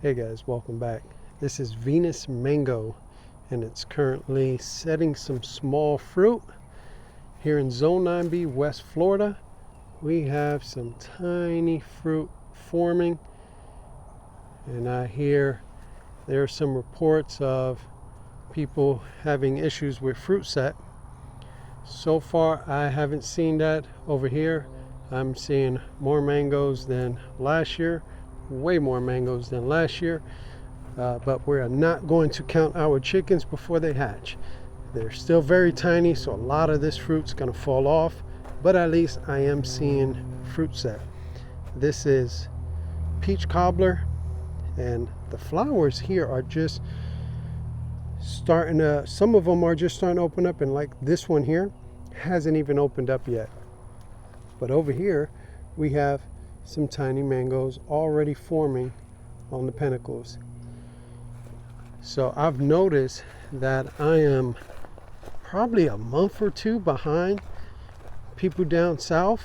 Hey guys, welcome back. This is Venus Mango, and it's currently setting some small fruit. Here in Zone 9B, West Florida, we have some tiny fruit forming, and I hear there are some reports of people having issues with fruit set. So far, I haven't seen that over here. I'm seeing more mangoes than last year, way more mangoes than last year. But we're not going to count our chickens before they hatch. They're still very tiny, so a lot of this fruit's going to fall off, but at least I am seeing fruit set. This is peach cobbler, and the flowers here are just starting to, some of them are just starting to open up, and like this one here hasn't even opened up yet. But over here we have some tiny mangoes already forming on the panicles. So I've noticed that I am probably a month or two behind people down south.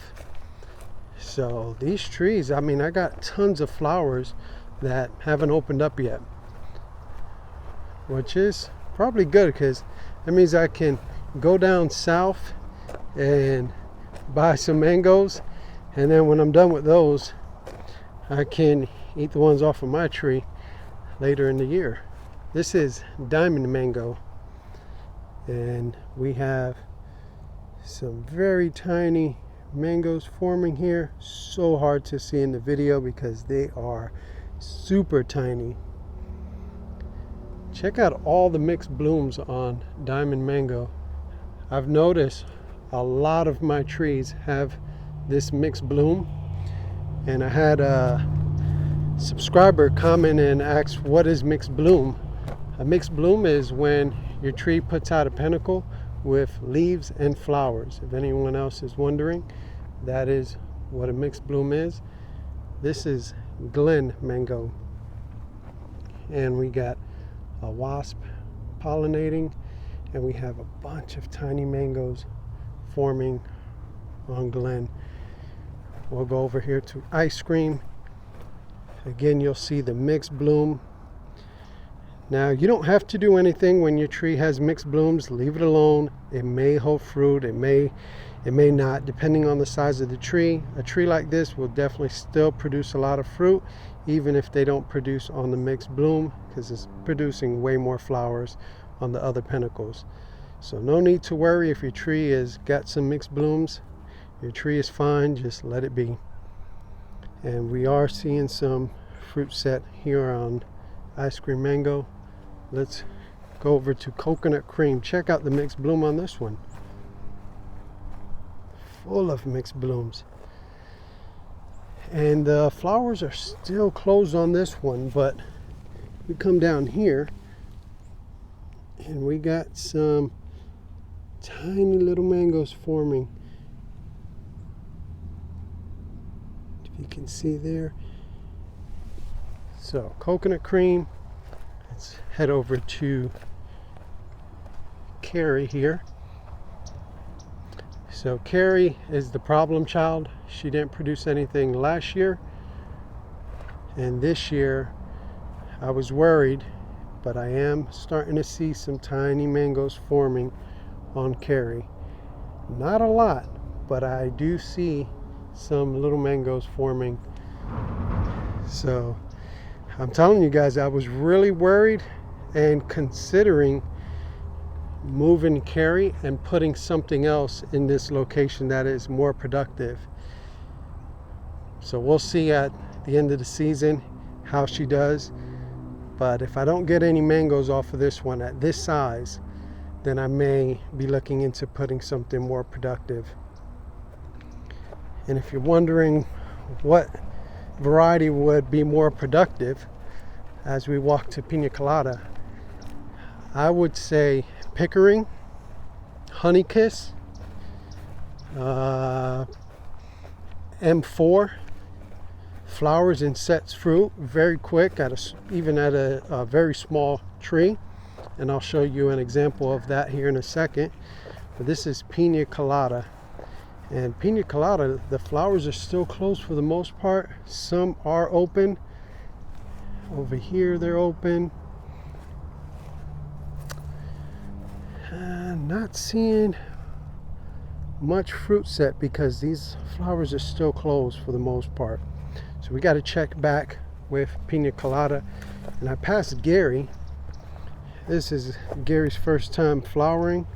So these trees, I mean, I got tons of flowers that haven't opened up yet, which is probably good because that means I can go down south and buy some mangoes, and then when I'm done with those, I can eat the ones off of my tree later in the year. This is diamond mango, and we have some very tiny mangoes forming here. So hard to see in the video because they are super tiny. Check out all the mixed blooms on diamond mango. I've noticed a lot of my trees have this mixed bloom, and I had a subscriber comment and ask, what is mixed bloom? A mixed bloom is when your tree puts out a panicle with leaves and flowers. If anyone else is wondering, that is what a mixed bloom is. This is Glen mango, and we got a wasp pollinating, and we have a bunch of tiny mangoes forming on Glen. We'll go over here to ice cream. Again, you'll see the mixed bloom. Now, you don't have to do anything when your tree has mixed blooms. Leave it alone. It may hold fruit, it may not, depending on the size of the tree. A tree like this will definitely still produce a lot of fruit, even if they don't produce on the mixed bloom, because it's producing way more flowers on the other panicles. So no need to worry if your tree has got some mixed blooms. Your tree is fine, just let it be. And we are seeing some fruit set here on ice cream mango. Let's go over to coconut cream. Check out the mixed bloom on this one. Full of mixed blooms. And the flowers are still closed on this one, but we come down here and we got some tiny little mangoes forming. If you can see there. So coconut cream. Let's head over to Carrie here. So Carrie is the problem child. She didn't produce anything last year, and this year I was worried, but I am starting to see some tiny mangoes forming on Carrie. Not a lot, but I do see some little mangoes forming. So I'm telling you guys, I was really worried and considering moving Carrie and putting something else in this location that is more productive. So we'll see at the end of the season how she does. But if I don't get any mangoes off of this one at this size, then I may be looking into putting something more productive. And if you're wondering what variety would be more productive as we walk to Pina Colada, I would say Pickering, Honeykiss, M4, flowers and sets fruit very quick, even at a very small tree. And I'll show you an example of that here in a second. But this is Pina Colada. And Pina Colada, the flowers are still closed for the most part. Some are open. Over here they're open. Not seeing much fruit set because these flowers are still closed for the most part. So we got to check back with Pina Colada. And I passed Gary. This is Gary's first time flowering.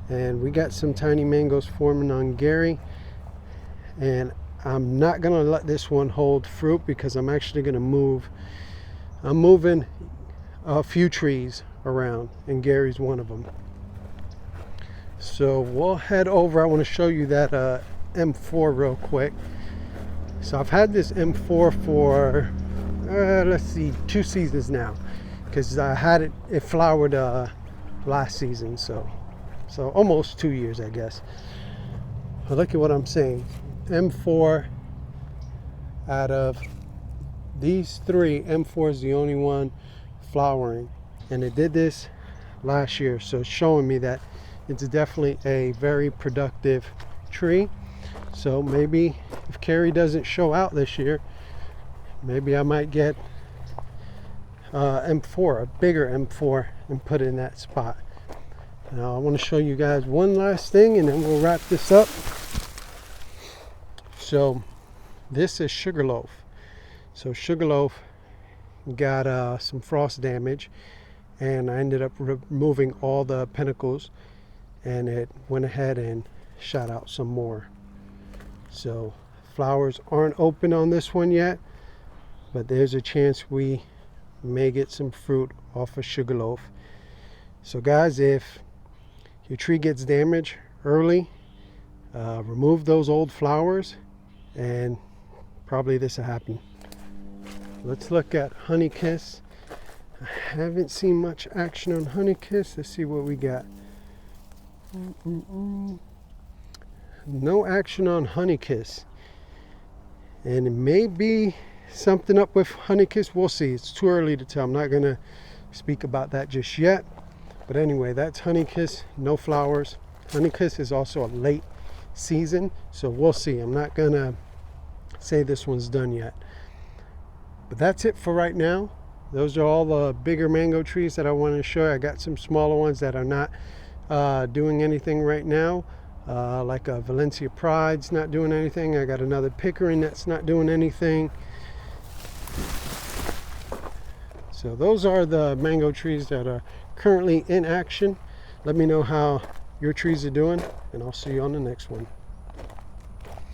And we got some tiny mangoes forming on Gary. And I'm not going to let this one hold fruit because I'm actually going to move. I'm moving a few trees around, and Gary's one of them. So we'll head over. I want to show you that M4 real quick. So I've had this M4 for let's see, 2 seasons now, because I had it flowered last season, so almost 2 years, I guess. But look at what I'm saying. M4, out of these 3, M4 is the only one flowering, and it did this last year, so it's showing me that it's definitely a very productive tree. So maybe if Carrie doesn't show out this year, maybe I might get M4, a bigger M4, and put it in that spot. Now I want to show you guys one last thing and then we'll wrap this up. So this is Sugarloaf. So Sugarloaf got some frost damage, and I ended up removing all the pinnacles, and it went ahead and shot out some more. So flowers aren't open on this one yet, but there's a chance we may get some fruit off of Sugarloaf. So guys, if your tree gets damaged early, remove those old flowers and probably this will happen. Let's look at Honeykiss. I haven't seen much action on Honeykiss. Let's see what we got. No action on Honeykiss, and it may be something up with Honeykiss. We'll see. It's too early to tell. I'm not gonna speak about that just yet, but anyway, that's Honeykiss. No flowers. Honeykiss is also a late season, so we'll see. I'm not gonna say this one's done yet, but that's it for right now. Those are all the bigger mango trees that I want to show you. I got some smaller ones that are not doing anything right now, like a Valencia Pride's not doing anything. I got another Pickering that's not doing anything. So those are the mango trees that are currently in action. Let me know how your trees are doing, and I'll see you on the next one.